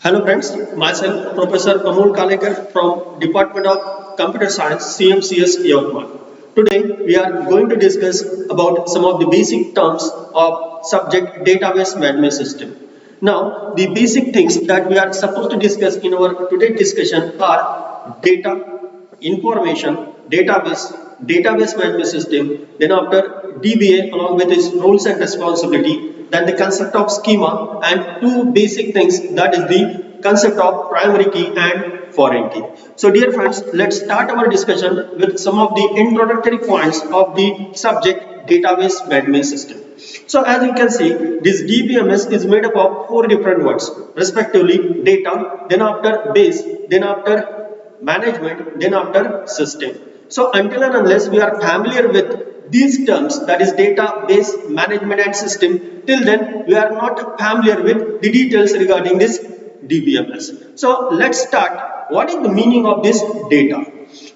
Hello friends, myself Professor Amol Kalekar from Department of Computer Science CMCS Yavatmal. Today we are going to discuss about some of the basic terms of subject database management system. Now the basic things that we are supposed to discuss in our today's discussion are data, information, database management system, then after DBA along with its roles and responsibility, then the concept of schema and two basic things, that is the concept of primary key and foreign key. So dear friends, let's start our discussion with some of the introductory points of the subject database management system. So as you can see, this DBMS is made up of four different words, respectively data, then after base, then after management, then after system. So until and unless we are familiar with these terms, that is database management and system, till then we are not familiar with the details regarding this DBMS. So let's start. What is the meaning of this data?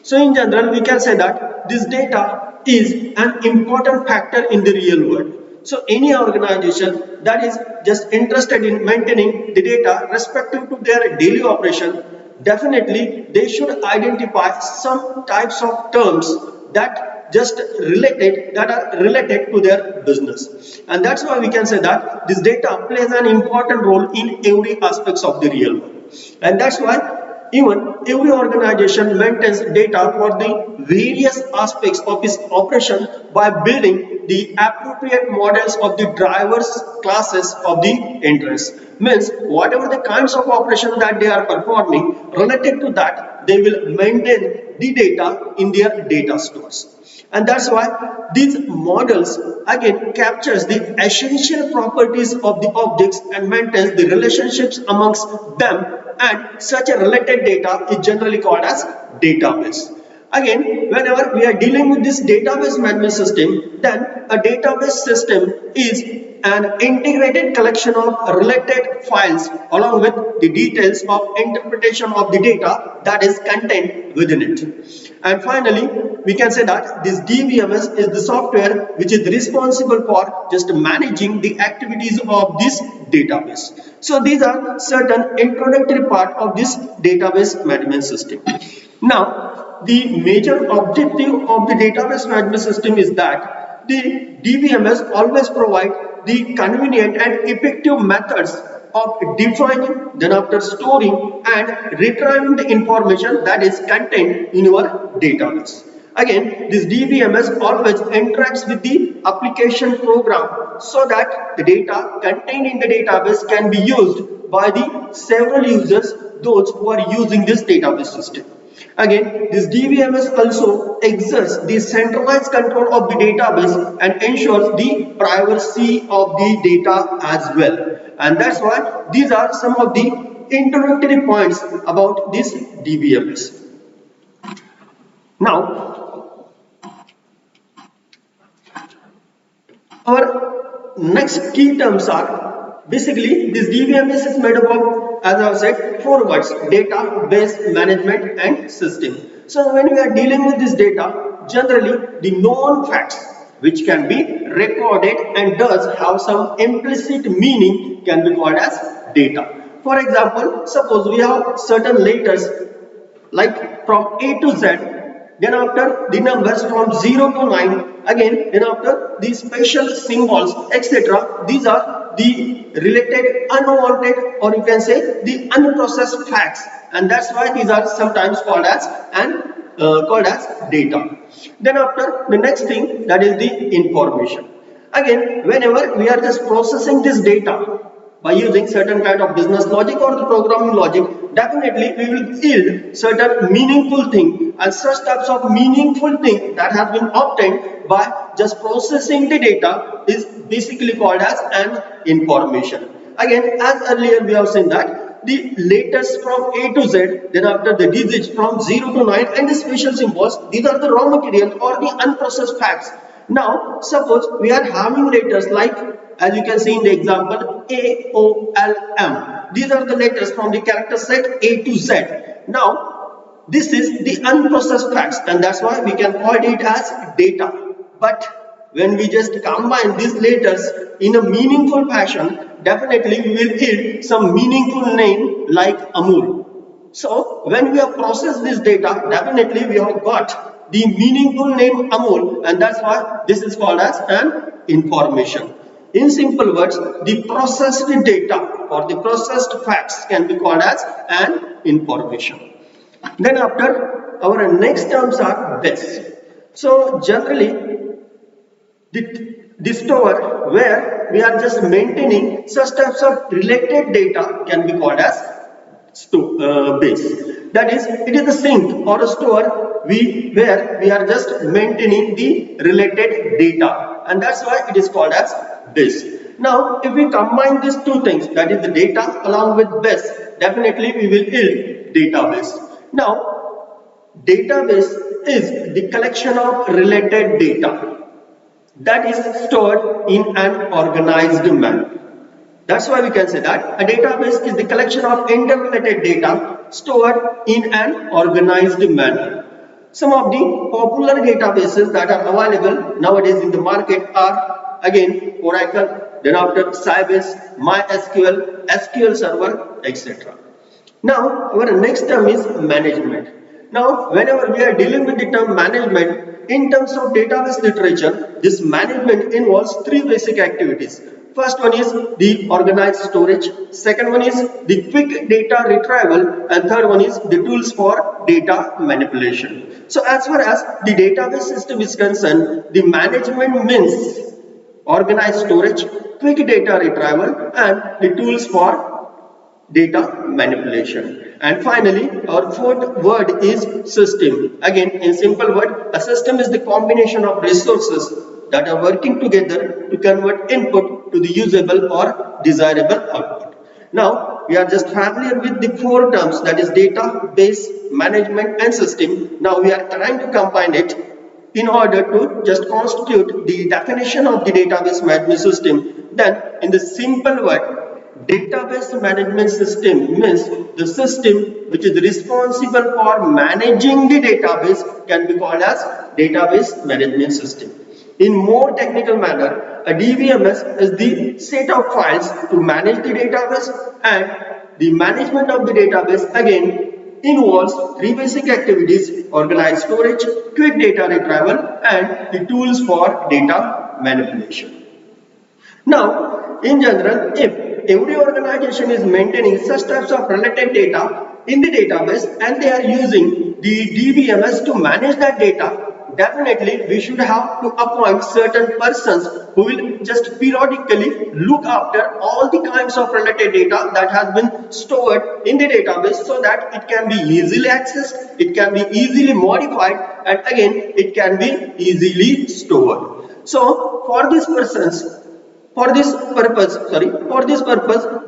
So in general, we can say that this data is an important factor in the real world. So any organization that is just interested in maintaining the data respective to their daily operation, definitely they should identify some types of terms that are related to their business, and that's why we can say that this data plays an important role in every aspects of the real world. And that's why even every organization maintains data for the various aspects of its operation by building the appropriate models of the drivers classes of the interest. Means whatever the kinds of operation that they are performing, related to that they will maintain the data in their data stores. And that's why these models again captures the essential properties of the objects and maintains the relationships amongst them, and such a related data is generally called as database. Again, whenever we are dealing with this database management system, then a database system is an integrated collection of related files along with the details of interpretation of the data that is contained within it. And finally, we can say that this DBMS is the software which is responsible for just managing the activities of this database. So these are certain introductory part of this database management system. Now, the major objective of the database management system is that the DBMS always provide the convenient and effective methods of defining, then after storing and retrieving the information that is contained in your database. Again, this DBMS always interacts with the application program so that the data contained in the database can be used by the several users, those who are using this database system. Again, this DBMS also exerts the centralized control of the database and ensures the privacy of the data as well. And that's why these are some of the introductory points about this DBMS. Now, our next key terms are basically this DBMS is made up of, as I have said, four words: data, base, management, and system. So when we are dealing with this data, generally the known facts which can be recorded and does have some implicit meaning can be called as data. For example, suppose we have certain letters like from A to Z, then after the numbers from 0 to 9, again then after the special symbols, etc. These are the related unwanted, or you can say the unprocessed facts, and that's why these are sometimes called as data. Then after, the next thing, that is the information. Again, whenever we are just processing this data by using certain kind of business logic or the programming logic, definitely we will yield certain meaningful thing, and such types of meaningful thing that has been obtained by just processing the data is basically called as an information. Again, as earlier we have seen that the letters from A to Z, then after the digits from 0 to 9 and the special symbols, these are the raw material or the unprocessed facts. Now, suppose we are having letters like, as you can see in the example, A, O, L, M. These are the letters from the character set A to Z. Now, this is the unprocessed facts, and that's why we can call it as data. But when we just combine these letters in a meaningful fashion, definitely we will yield some meaningful name like Amul. So when we have processed this data, definitely we have got the meaningful name Amul, and that's why this is called as an information. In simple words, the processed data or the processed facts can be called as an information. Then after, our next terms are base. So generally the store where we are just maintaining such types of related data can be called as base. That is, it is a sink or a store where we are just maintaining the related data, and that's why it is called as base. Now, if we combine these two things, that is the data along with base, definitely we will yield database. Now, database is the collection of related data that is stored in an organized manner. That's why we can say that a database is the collection of interrelated data stored in an organized manner. Some of the popular databases that are available nowadays in the market are again Oracle, then after Sybase, MySQL, SQL Server, etc. Now, our next term is management. Now, whenever we are dealing with the term management, in terms of database literature, this management involves three basic activities. First one is the organized storage, second one is the quick data retrieval, and third one is the tools for data manipulation. So, as far as the database system is concerned, the management means organized storage, quick data retrieval, and the tools for data manipulation. And finally, our fourth word is system. Again, in simple word, a system is the combination of resources that are working together to convert input to the usable or desirable output. Now, we are just familiar with the four terms, that is data, base, management and system. Now we are trying to combine it in order to just constitute the definition of the database management system. Then in the simple word, database management system means the system which is responsible for managing the database can be called as database management system. In more technical manner, a DBMS is the set of files to manage the database, and the management of the database again involves three basic activities: organized storage, quick data retrieval, and the tools for data manipulation. Now, in general, if every organization is maintaining such types of related data in the database and they are using the DBMS to manage that data, definitely we should have to appoint certain persons who will just periodically look after all the kinds of related data that has been stored in the database, so that it can be easily accessed, it can be easily modified, and again it can be easily stored. So for these persons, for this purpose,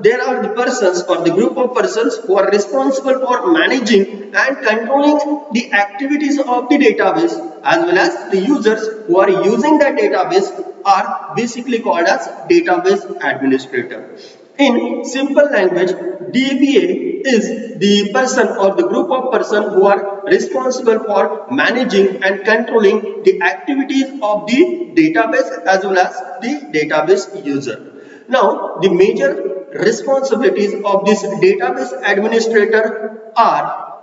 there are the persons or the group of persons who are responsible for managing and controlling the activities of the database, as well as the users who are using that database are basically called as database administrator. In simple language, DBA is the person or the group of persons who are responsible for managing and controlling the activities of the database as well as the database user. Now, the major responsibilities of this database administrator are: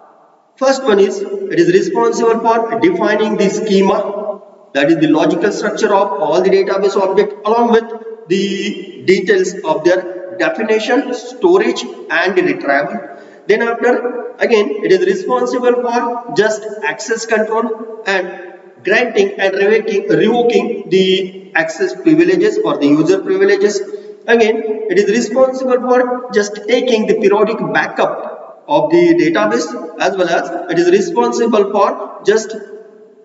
first one is, it is responsible for defining the schema, that is the logical structure of all the database objects along with the details of their definition, storage and retrieval. Then after, again it is responsible for just access control and granting and revoking the access privileges or the user privileges. Again, it is responsible for just taking the periodic backup of the database, as well as it is responsible for just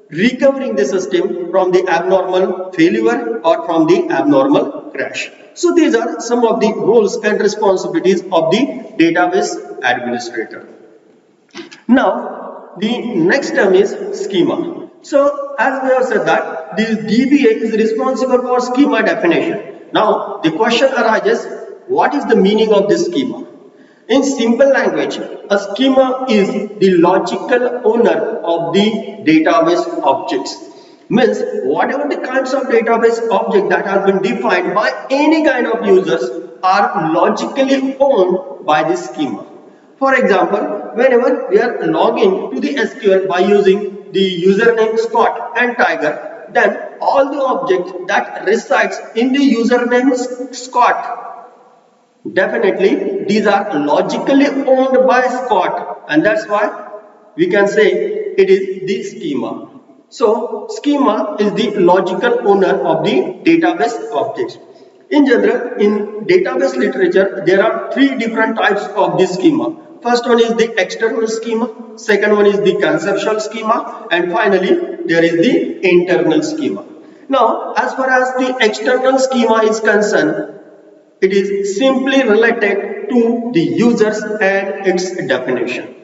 recovering the system from the abnormal failure or from the abnormal crash. So these are some of the roles and responsibilities of the database administrator. Now, the next term is schema. So as we have said that the DBA is responsible for schema definition. Now the question arises, what is the meaning of this schema? In simple language, a schema is the logical owner of the database objects. Means whatever the kinds of database object that has been defined by any kind of users are logically owned by the schema. For example, whenever we are logging to the SQL by using the username Scott and Tiger, then all the objects that resides in the username Scott, definitely these are logically owned by Scott, and that's why we can say it is the schema. So schema is the logical owner of the database objects. In general, in database literature, there are three different types of this schema. First one is the external schema, second one is the conceptual schema, and finally there is the internal schema. Now, as far as the external schema is concerned, it is simply related to the users and its definition.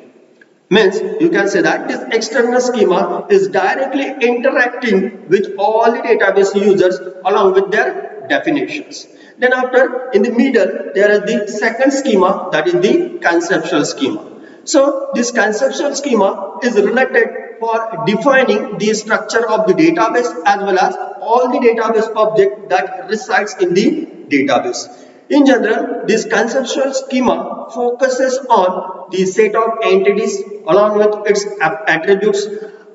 Means you can say that this external schema is directly interacting with all the database users along with their definitions. Then after, in the middle, there is the second schema, that is the conceptual schema. So this conceptual schema is related for defining the structure of the database as well as all the database object that resides in the database. In general, this conceptual schema focuses on the set of entities along with its attributes,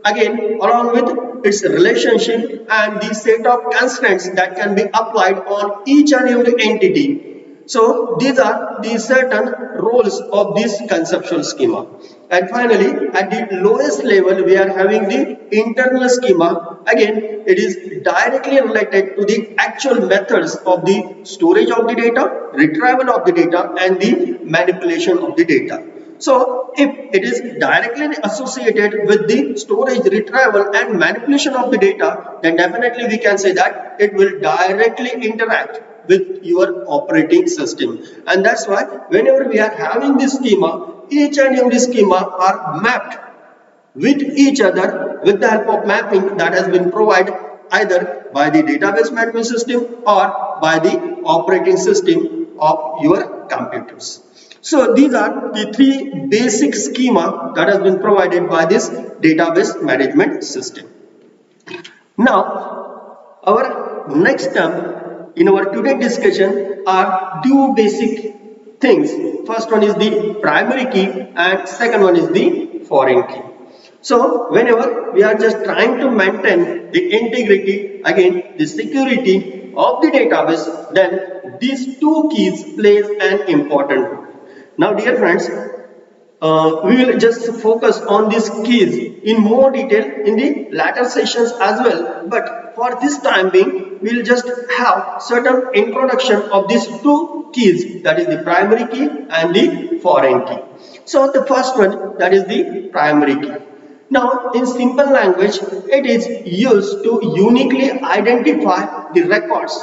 again along with its relationship and the set of constraints that can be applied on each and every entity. So these are the certain roles of this conceptual schema. And finally, at the lowest level, we are having the internal schema. Again, it is directly related to the actual methods of the storage of the data, retrieval of the data, and the manipulation of the data. So if it is directly associated with the storage, retrieval and manipulation of the data, then definitely we can say that it will directly interact with your operating system. And that's why whenever we are having this schema, each and every schema are mapped with each other with the help of mapping that has been provided either by the database management system or by the operating system of your computers. So these are the three basic schema that has been provided by this database management system. Now, our next term in our today discussion are two basic things. First one is the primary key and second one is the foreign key. So whenever we are just trying to maintain the integrity, again the security of the database, then these two keys plays an important role. Now dear friends, we will just focus on these keys in more detail in the latter sessions as well, but for this time being we will just have certain introduction of these two keys, that is the primary key and the foreign key. So the first one, that is the primary key. Now in simple language, it is used to uniquely identify the records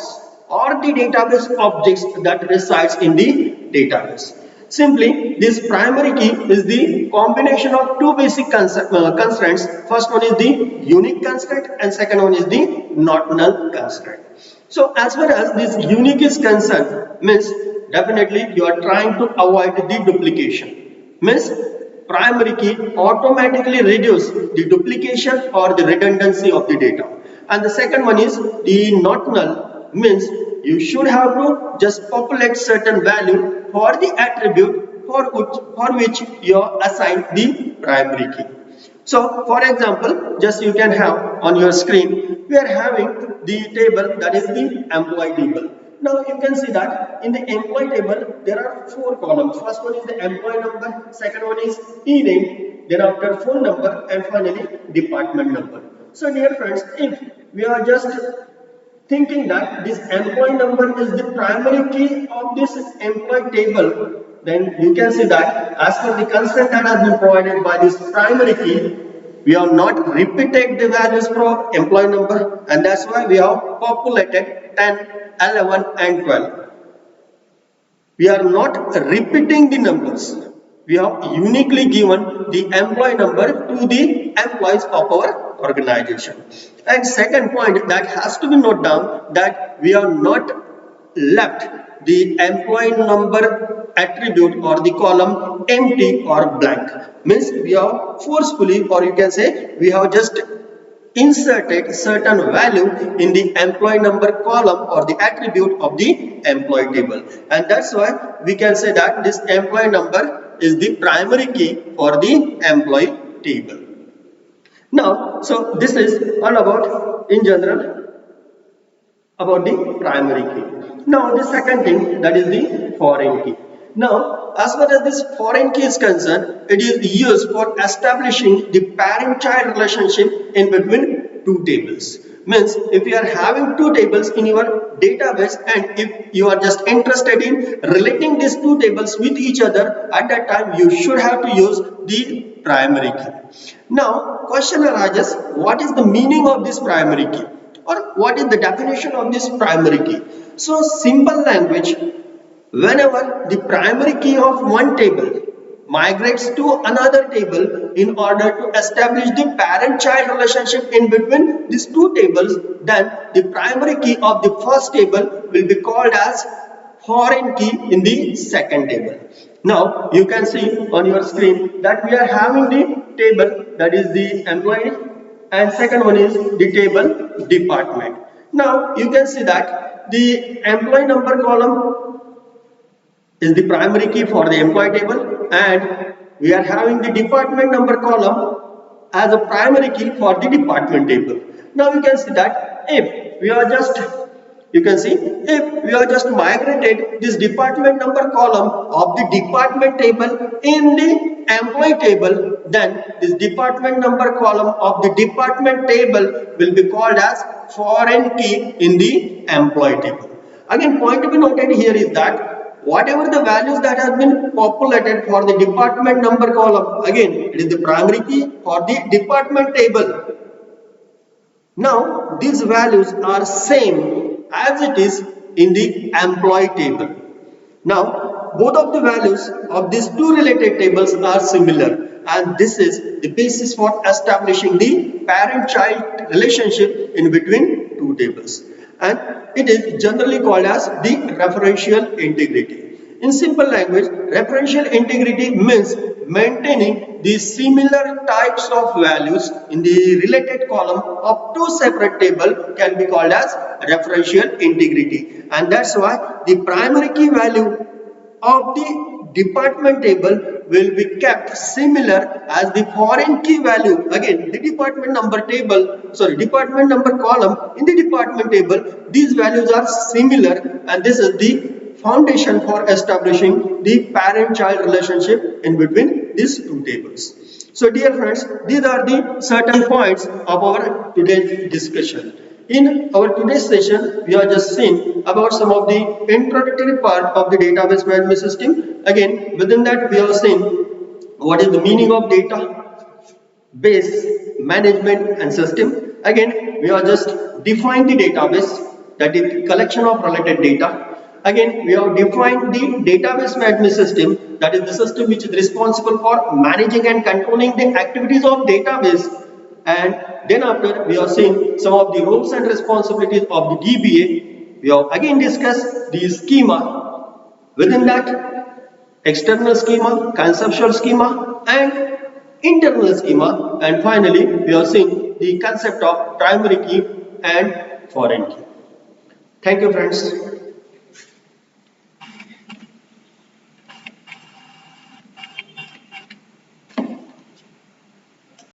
or the database objects that resides in the database. Simply, this primary key is the combination of two basic constraints. First one is the unique constraint and second one is the not null constraint. So as far as this unique is concerned, means definitely you are trying to avoid the duplication. Means primary key automatically reduce the duplication or the redundancy of the data. And the second one is the not null, means you should have to just populate certain value for the attribute for which you assign the primary key. So for example, just you can have on your screen, we are having the table that is the employee table. Now you can see that in the employee table there are four columns. First one is the employee number, second one is e-name, then after phone number, and finally department number. So dear friends, if we are just thinking that this employee number is the primary key of this employee table, then you can see that as per the constraint that has been provided by this primary key, we have not repeated the values for employee number, and that's why we have populated 10, 11 and 12. We are not repeating the numbers. We have uniquely given the employee number to the employees of our organization. And second point that has to be noted down, that we have not left the employee number attribute or the column empty or blank. Means we have forcefully, or you can say we have just inserted certain value in the employee number column or the attribute of the employee table, and that's why we can say that this employee number is the primary key for the employee table. Now, so this is all about in general about the primary key. Now the second thing, that is the foreign key. Now as far as this foreign key is concerned, it is used for establishing the parent-child relationship in between two tables. Means if you are having two tables in your database and if you are just interested in relating these two tables with each other, at that time you should have to use the primary key. Now question arises, what is the meaning of this primary key? Or what is the definition of this primary key? So simple language, whenever the primary key of one table migrates to another table in order to establish the parent-child relationship in between these two tables, then the primary key of the first table will be called as foreign key in the second table. Now you can see on your screen that we are having the table, that is the employee, and second one is the table department. Now you can see that the employee number column is the primary key for the employee table, and we are having the department number column as a primary key for the department table. Now you can see that if we are just migrated this department number column of the department table in the employee table, then this department number column of the department table will be called as foreign key in the employee table. Again, point to be noted here is that whatever the values that have been populated for the department number column, again it is the primary key for the department table. Now these values are same as it is in the employee table. Now both of the values of these two related tables are similar, and this is the basis for establishing the parent-child relationship in between two tables, and it is generally called as the referential integrity. In simple language, referential integrity means maintaining the similar types of values in the related column of two separate tables can be called as referential integrity, and that's why the primary key value of the department table will be kept similar as the foreign key value. Again, the department number column in the department table, these values are similar, and this is the foundation for establishing the parent-child relationship in between these two tables. So dear friends, these are the certain points of our today's discussion. In our today's session, we are just seeing about some of the introductory part of the database management system. Again, within that we are seeing what is the meaning of database management and system. Again, we are just define the database, that is the collection of related data. Again, we have defined the database management system, that is the system which is responsible for managing and controlling the activities of database. And then after, we are seeing some of the roles and responsibilities of the DBA. We have again discussed the schema. Within that, external schema, conceptual schema, and internal schema. And finally, we are seeing the concept of primary key and foreign key. Thank you, friends.